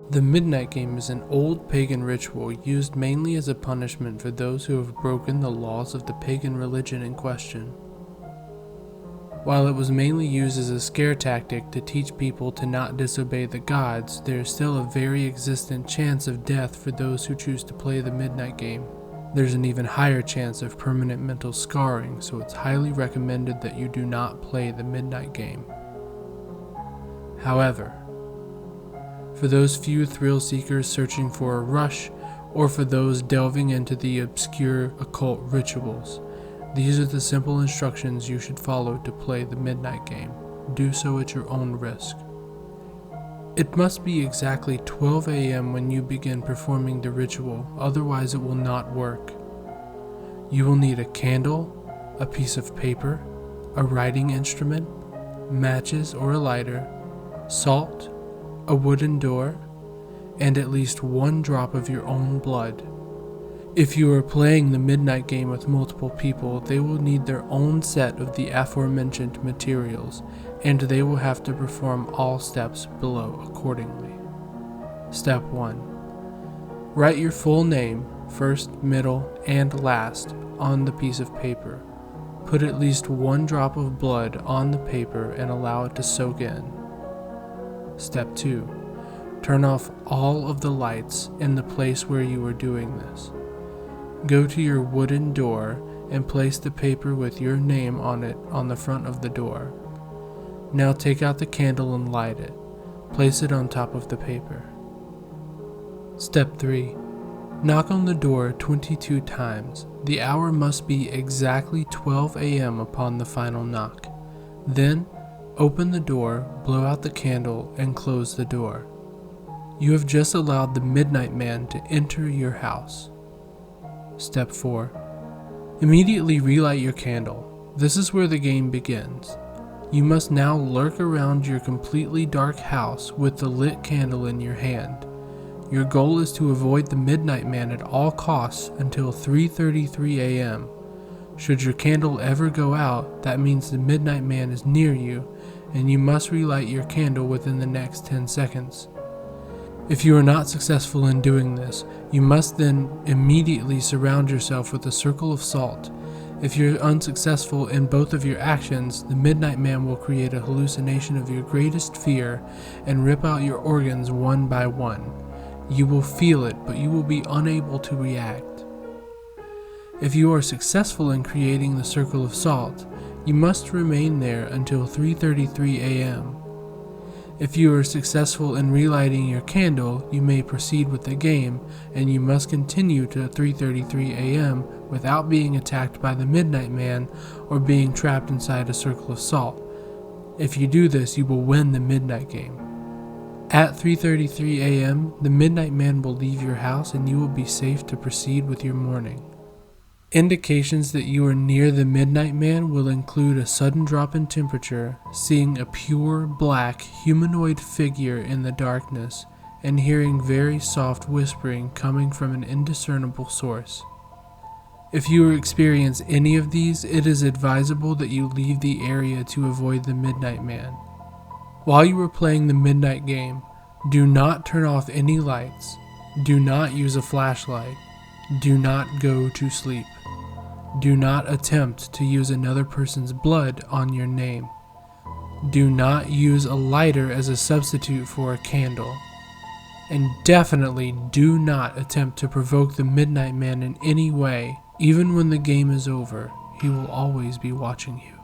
The Midnight Game is an old pagan ritual used mainly as a punishment for those who have broken the laws of the pagan religion in question. While it was mainly used as a scare tactic to teach people to not disobey the gods, there is still a very existent chance of death for those who choose to play the Midnight Game. There's an even higher chance of permanent mental scarring, so it's highly recommended that you do not play the Midnight Game. However, for those few thrill seekers searching for a rush, or for those delving into the obscure occult rituals, these are the simple instructions you should follow to play the Midnight Game. Do so at your own risk. It must be exactly 12 a.m. when you begin performing the ritual, otherwise it will not work. You will need a candle, a piece of paper, a writing instrument, matches or a lighter, salt, a wooden door, and at least one drop of your own blood. If you are playing the Midnight Game with multiple people, they will need their own set of the aforementioned materials, and they will have to perform all steps below accordingly. Step 1. Write your full name, first, middle, and last, on the piece of paper. Put at least one drop of blood on the paper and allow it to soak in. Step 2. Turn off all of the lights in the place where you are doing this. Go to your wooden door and place the paper with your name on it on the front of the door. Now take out the candle and light it. Place it on top of the paper. Step 3. Knock on the door 22 times. The hour must be exactly 12 a.m. upon the final knock. Then, open the door, blow out the candle, and close the door. You have just allowed the Midnight Man to enter your house. Step 4. Immediately relight your candle. This is where the game begins. You must now lurk around your completely dark house with the lit candle in your hand. Your goal is to avoid the Midnight Man at all costs until 3:33 a.m. Should your candle ever go out, that means the Midnight Man is near you, and you must relight your candle within the next 10 seconds. If you are not successful in doing this, you must then immediately surround yourself with a circle of salt. If you're unsuccessful in both of your actions, the Midnight Man will create a hallucination of your greatest fear and rip out your organs one by one. You will feel it, but you will be unable to react. If you are successful in creating the circle of salt, you must remain there until 3:33 a.m. If you are successful in relighting your candle, you may proceed with the game, and you must continue to 3:33 a.m. without being attacked by the Midnight Man or being trapped inside a circle of salt. If you do this, you will win the Midnight Game. At 3:33 a.m., the Midnight Man will leave your house and you will be safe to proceed with your morning. Indications that you are near the Midnight Man will include a sudden drop in temperature, seeing a pure black humanoid figure in the darkness, and hearing very soft whispering coming from an indiscernible source. If you experience any of these, it is advisable that you leave the area to avoid the Midnight Man. While you are playing the Midnight Game, do not turn off any lights, do not use a flashlight, do not go to sleep. Do not attempt to use another person's blood on your name. Do not use a lighter as a substitute for a candle. And definitely do not attempt to provoke the Midnight Man in any way. Even when the game is over, he will always be watching you.